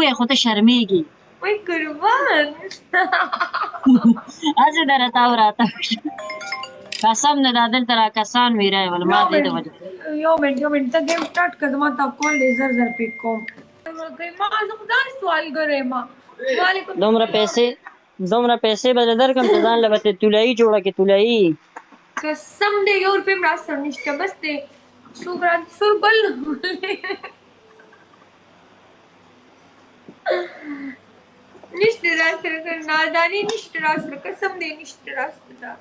پوهه خو ته شرمېږي وای قربان هسې د راته او راته قسم نه دا دلته را کسان ویرای ول ما دې د وجه یو منټ ته ګیم سٹارټ کړه ما ته کول دی زر زر پک کوم ما زه خدای سوال غره ما وعلیکم دومره پیسې به درکم چې ځان له به تولایي جوړه کې تولایي قسم دې یو روپۍ مې راسره نشته بس دې سوګران سور بل نشته راسره نادانی نشته راسره قسم دې نشته راسره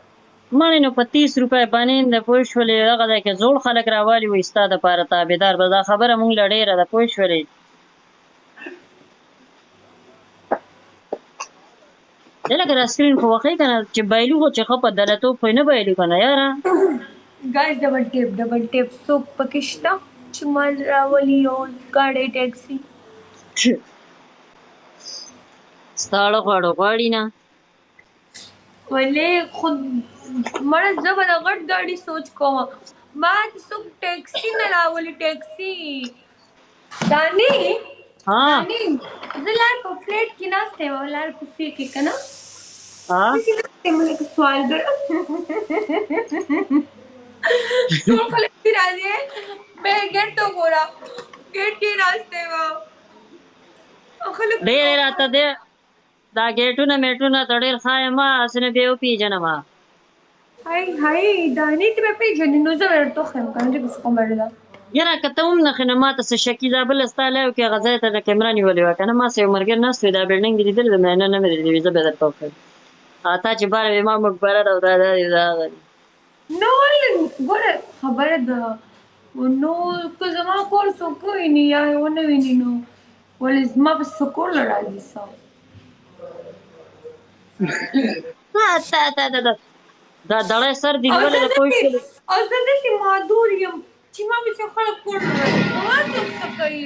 مړې نو په 30 روپۍ باندې د پوه شولې هغه ځای کې زوړ خلک راوالي وي ستا دپاره تابعدار به دا خبره مونږ له ډېره ده پوه شولې دی لکه دا سکرین خو وښیي که نه چې بایلو خو چې ښه په دلتوب خو یې نه بایلو که نه یاره ګایز ډبل ټیپ څوک پکې شته چې مال راولي او ګاډی ټیکسي ستاړه خواړه غواړي نه ولې خود مړه زه به د غټ ګاډي سوچ کوم ما د څوک ټیکسي نه راولي ټیکسي دانې ها زه لار په پلیټ کې ناستې وم لار په سي کې که نه ها لکه سوالګر ټول خلک چې راځي مې ګیټ ته ګوره ګیټ کې ناستې وم ډېرې راته دی دا ګیټونه میټونه ته ډېر ښه یم هسې نه بیا وپېژنم هاي دانې ته مې پېژنې نو زه به درته وښیم که نه چې څه خبره ده یاره که ته هم نښې نه ما ته څه شکي دا بله ستا لایو کې هغه ځای ته د کیمره نیولې وه که نه ما سه یو ملګری ناست وي دا بلډینګ دې لیدلی ده مې نه مې لیدلی وي زه به درته وښیم تا چې بار وې ما مقبره ده او دا دی دا هغه دی نو ولې ګوره خبره ده نو که زما کور څوک وویني یا یې ونه ویني نو ولې زما په څه کور له راځي څه دا دړی سر دې نیولې ده پوه شولې او زه داسې معذور یم چې ما پسې خلک کور له راځي ما څوک څه کوي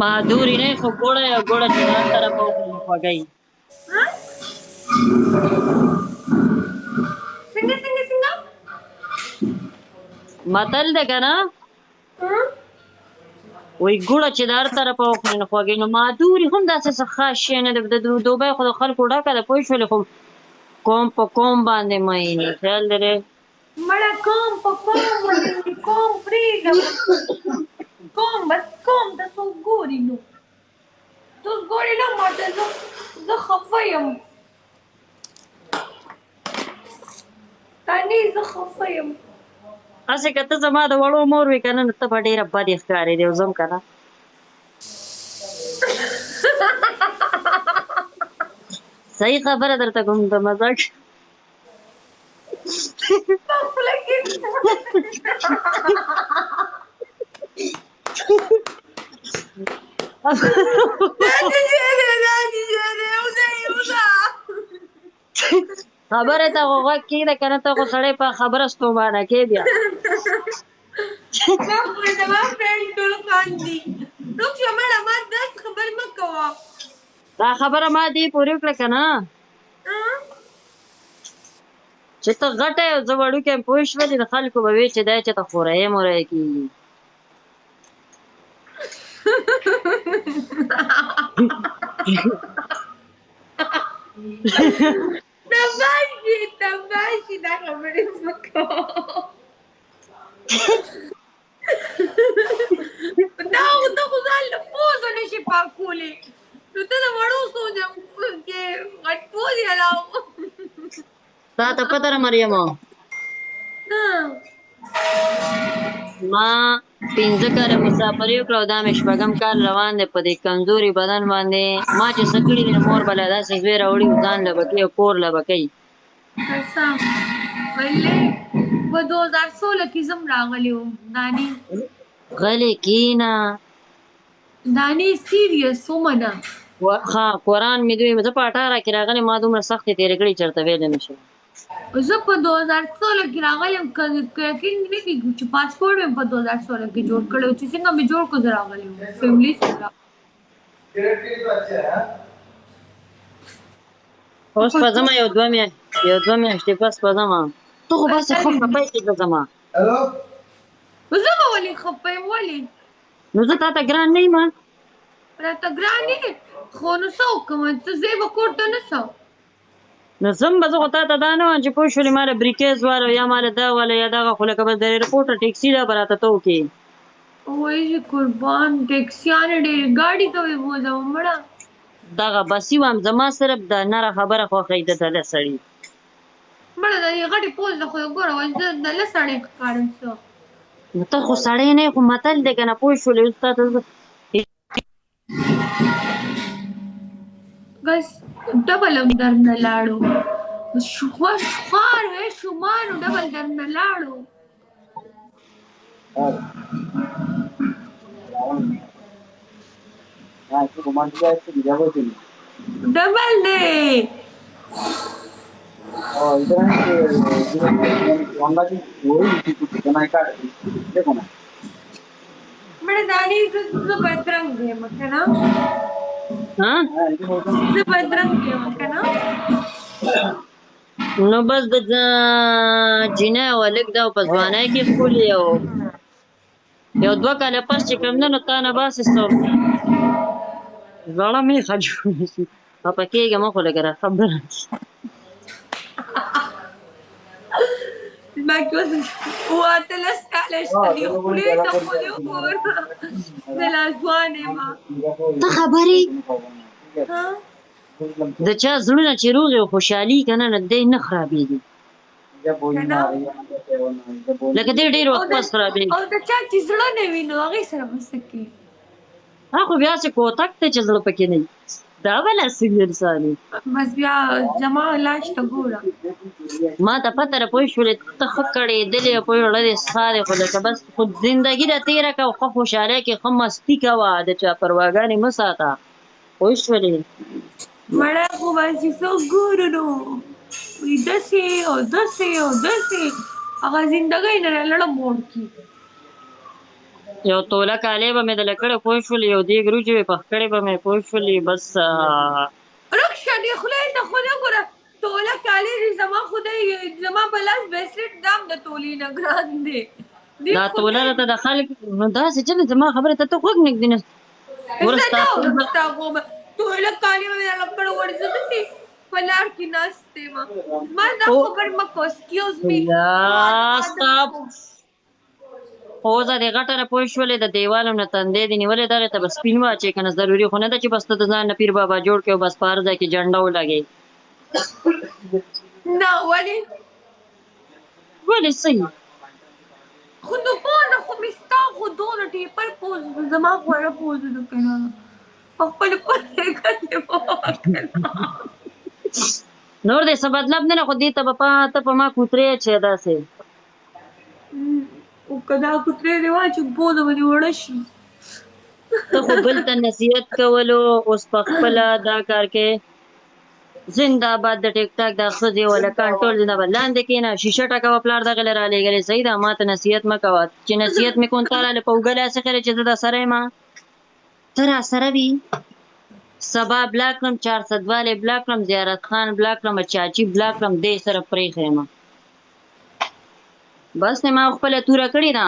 معذوري نه خو ګوړه یو ګوړه چې هر طرفه وکړي خوږی څنګه متل ده که نه وایي ګوړه چې د هر طرفه وخوري نو خوږی نو معذوري هم داسې څه خاص شی نه ده د دوبۍ خو د خلکو ډکه ده پوه شولې خو کوم په کوم باندې مینې خیال لرې مړه کوم په کوم باندې کوم پرېږدم کوم بس کوم ته څوک ګوري نو څوک ګوري نه ما ته زه خفه یم تانې زه خفه یم هسې که ته زما د وړو مور وې که نه نو ته به ډېره بدې ښکارېدې او ځم که نه صحیح خبره درته کوم د مزاج خبره ته خو غوږ کېږده که نه ته خو سړی په خبره ستومانه کې بیا زما فرینډ ټول خاندي رکشه مړه ما داسې خبرې مه کوه دا خبره ما دې پورې وکړه که نه چې ته غټه یې او زه وړوکی یم پوه شولې د خلکو به وایي چې دی چېته خورایې مورایې کېږي تباشي دا خبرې مه کوه دا خو ځان له پوزو نشي پاکولی نو ته د وړو سوچم کې غټ پوز یې علاوه تا ته پته ده مریمه ما 15 کاله مسافري وکړه او دا مې شپږم کال روان دی په دې کمزوري بدن باندې ما چې څه کړي دي نو مور به له داسې زوی راوړي ځان له به کوي او کور له به کوي قسم ولې په 2016 کې زم راغلی وم دانې غلې کېنه دانې سیریس ومنه ها قرآن مې دوی زه په 18 کې راغلی ما دومره سختې تېرې کړي چېرته ویلی نه شم زه په 2016 کې راغلی یم که یقین نه کېږي چې پاسپورټ مې په 2016 کې جوړ کړی و چې څنګه مې جوړ کړو زه راغلی وم فیملي سره اوس به ځمه یو دوه میاشتې پس به ځمه ته خو بس ښه خفه یې به ځمه زه به ولې خفه یم ولې نو زه تا ته ګران نه یم راته ګرانې خو نو څه وکړم ته ځې به کور ته نه څه نو ځم به زه خو تا ته دا نه وایم چې پوه شولې ما له بریکیز والا یا ما له دا والا یا دغه خو لکه بس د ایرپورټه ټیکسي ده به راته ته وکړې وایي چې قربان ټیکسیانې ډېرې ګاډي کوې بوځم مړه دغه بسي وایم زما صرف د نره خبره خوښوي د دله سړي مړه د دې غټې پوز د خو ګوره وایي زه دله سړی ښکارم څه نو ته خو سړی نه یې خو متل دی که نه پوه شولې اوس تا ته بس ډبل هم درنه لاړو خوار ہے شمانو ډبل درنه لاړو ډبل دی مړه دانې زه بدرنګ یم که نه زه بدرنګ یم که نه نو بس د جینۍ او هلک دا په ځوانۍ کې ښکلي او یو 2 کاله پس چې کوم نه نو تا نه باسې زړه میخه جوړه شي خفه کېږه مه خو لږه راخبره زما کې اوس 18 کاله شته دي خولې ته خو دې وګوره زه لا ځوان یم ته خبرې د چا زړونه چې روغ او خوشحالي که نه دی نه خرابېږي لکه دی ډېر وخت پس خرابېږي او د چا چې زړه نه وي نو هغې سره به څه کوې خو بیا چې کوتک دی چې زړه پکې نه وي دا بله څنګه انسان بس بیا زما لاش ته ګوره ما ته پته ده پوه شولې ته ښه کړېدلې او پوه زړه دې ستا دی خو لکه بس خو زندګي ده تېره کړه او ښه خوشحالۍ کې ښه مستي کوه د چا پرواګانې مه ساته پوه شولې مړه خو به چې څوک ګورو نو وي داسې او داسې او داسې هغه زندګۍ نه رالړه موړ کړي یو توله کالی به مې دله کړې پوه شولې یو دیګ روجې وې پخ کړې به مې پوه شولې بس رکشه دې خولې ته خو نه ګوره توله کالي دي زما خدای زما په لاس بریسلیټ دام د تولې نه ګران دی دا توله راته د خلک نو داسې چلې زما خبرې ته ته غوږ نږدې نه توله کالي مې لکړه ورځه داسې په لار کې ناستې وه زما دا خبر مه کوه اسکیوز مي اوزه دې غټه نه پوه شولې د دیوالو نه تندې دې نیولې دغې ته به سپین واچې که نه ضروري خو نه ده چې بس ته د ځان نه پیر بابا جوړ کړې او بس په هر ځای کې جنډه ولګې نه ولې څه خو نو پوهه خو مې ستا خو دونه ټیپر پوز زما غوره پوز ده که نه په خپلې پرېږه دې نور دې څه مطلب نه خو دې ته به ته په ما کوترې اچې داسې او که دا کوترې دې واچو پوزه به دې وړه شي ته خو بل ته نصیحت کولو اوس په خپله دا کار کې زنده باد د ټیک ټاک دا ښځې ولکان ټول زنده باد لاندې کښېنه شیشه ټکوه پلار دغې له رالېږلې صحیح ده ما ته نصیحت مه کوه چې نصیحت مې کوم تا راله په اوږه لاس اخلې چې زه درسره یم ته راسره وي سبا بلاک کړم 400 والې بلاک کړم زیارت خان بلاک کړم چاچي بلاک کړم دې سره پرېښی یم بس نه ما خپله توره کړې ده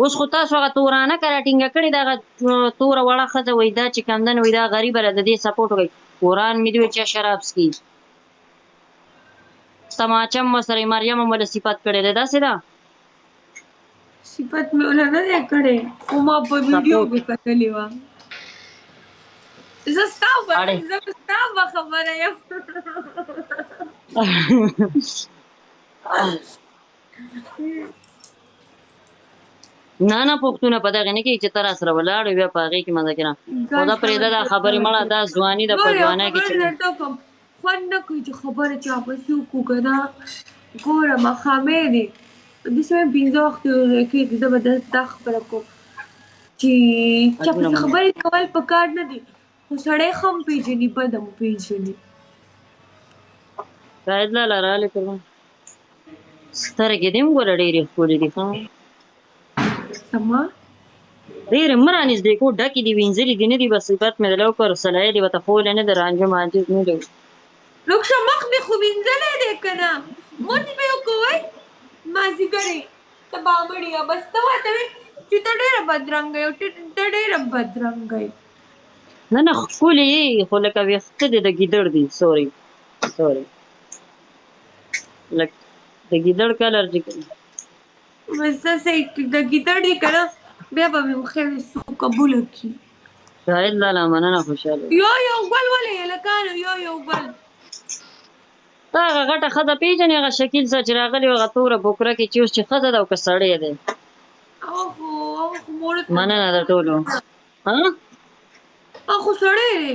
اوس خو تاسو هغه تورانه که راټینګه کړې ده هغه توره وړه ښځه وایي دا چې کمدن وایي دا غریبه ده د دې سپورټ وکړئ قرآن مې دې وایي چې شراب څکي تماچم ورسره مریم هم وله صفت کړی دی داسې ده صفت مې وله نه دی کړی خو ما په ویډیو کې کتلې وه زه ستا به خبره یم نه پوښتنه په دغې نه کوي چې ته راسره ولاړ وې بیا په هغې کې مذاکره خو دا پرېږده دا خبرې مړه دا ځواني ده په ځوانۍ کې چې خوند نه کوي چې خبره چا پسې وکړو که نه ګوره ماښامې دی داسې مې 15 وخت کېږي زه به دا خبره کوم چې چا پسې خبرې کول پکار نه دي خو سړی ښه هم پېژني بد هم پېژني شاید لاله راغلې قربان سترګې دې هم ګوره ډېرې ښکلې دي ښه سما ډېرې مه رانږدې کو ډکې دي وینځلې دي نه دي بس صفت مې دله وکړ سلایې دې ورته ښولې نه ده رانجه مانجه نه دی رکشه مخ دې خو وینځلی دی که نه مونځ مې وکوئ مازدیګرې ته بامړې بس ته ورته وې چې ته ډېره بدرنګه یې ته ډېره بدرنګه یې نه نه ښکلې یې خو لکه ویښته دې د ګیدړ دي. سوري لکه د ګیدړ کلر چې بس صحیح د ګیدړ یې که نه بیا به مې خیر سو قبوله کړي. شاهد لالا مننه خوشحاله یو ګل ولې هلکانو یو ګل تا هغه غټه ښځه پېژنې هغه شکیل صاحب چې راغلی و هغه توره بوکره کې چې اوس چې ښځه ده او که سړی دی. هغه خو موړه مننه د ټولو. ها هغه خو سړی دی.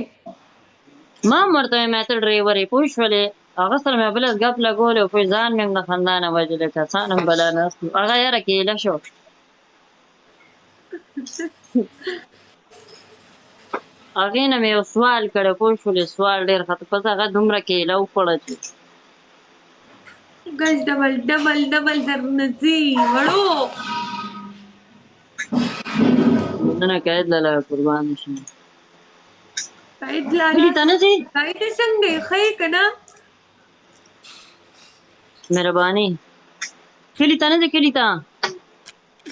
ما هم ورته وایم ته ډریور یې پوه شولې. هغه سره مې بله ګپ لګولی و پوه ځان مې هم د خندا نه وجلی کسان هم بلا ناست وو. هغه یاره کېله شو. هغې نه مې یو سوال کړی پوه شولې سوال ډېر خطر پس هغه دومره کېله وخوړه چې ګز ډبل درنه ځي وړو. مننه قاید لالا قربان شم. سعید کلي لالا ته نه ځې سعید څنګه دی ښه یې که نه؟ مهرباني کلي ته نه ځې کلي ته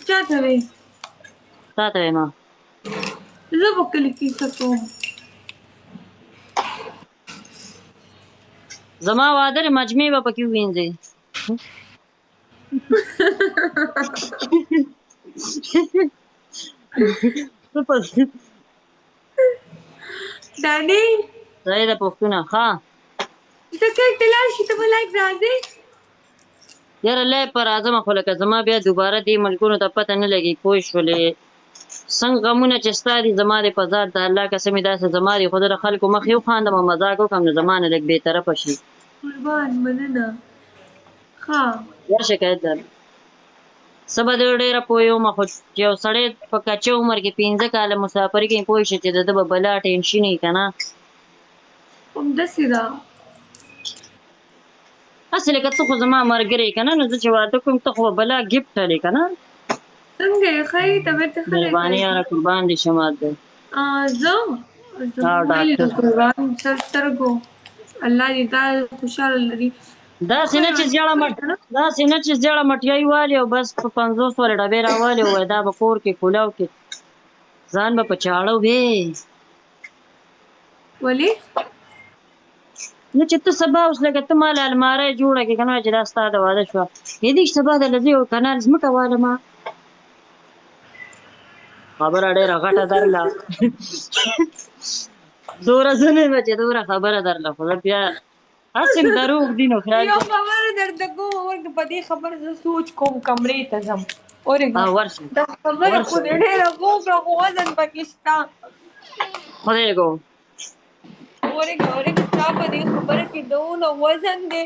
چا ته وې؟ تا ته وایم زه به کلي کیسه کوم. زما واده دی مجمع به پکې ووینځئ. دانې صحیح ده پښتونه ښه ته کیک ته لاړ شي ته به لایک راځې. یاره لایب پر راځم خو لکه زما بیا دوباره دې ملکونو ته پته نه لګي پوه شولې څنګه غمونه چې ستا دي زما دې په ذات د الله قسمې داسې زما دي خو زه د خلکو مخ یې وخاندم او مذاق وکړم نو زما نه لږ بېطرفه شي. قربان مننه ښه یا شکایت لرم څه به دې ډېره پوه ومه خو چې یو سړی په کچه عمر کې 15 کاله مسافري کوي پوه شي چې د ده به بلا ټینشن وي که نه همداسې ده. هسې لکه ته خو زما ملګری یې که نه نو زه چې واده کوم ته خو به بلا ګفټ لرې که نه. څنګه یې ښه یې طبیعت ښه دی؟ مهرباني یاره قربان دې شمات دی. زه ډاکټر قربان سر سترګو الله دې دا خوشحاله لري. داسې نه چې زیړه مټیای والي او بس په 50 ولې ډبې راوالي ووایي دا به کور کې کولاو کې ځان به په چاړه وې. ولې؟ نو چې ته سبا اوس لکه ته ما له المارۍ جوړه کړې که نه چې دا ستا د واده شوه کېدای شي سبا درله زه یو کنال ځمکه والمه خبره ډېره غټه درله دومره زه نه یم چې دومره خبره درله خو زه بیا هسې م دروغ دي نو خیال یو خبره درته کوم ورته په دې خبره زه سوچ کوم کمرې ته ځم اورېږه ورشه دا خبره خو دې ډېره خوږه خو وزن پکې شته. خدای کو اورېږه ستا په دې خبره کې دونه وزن دی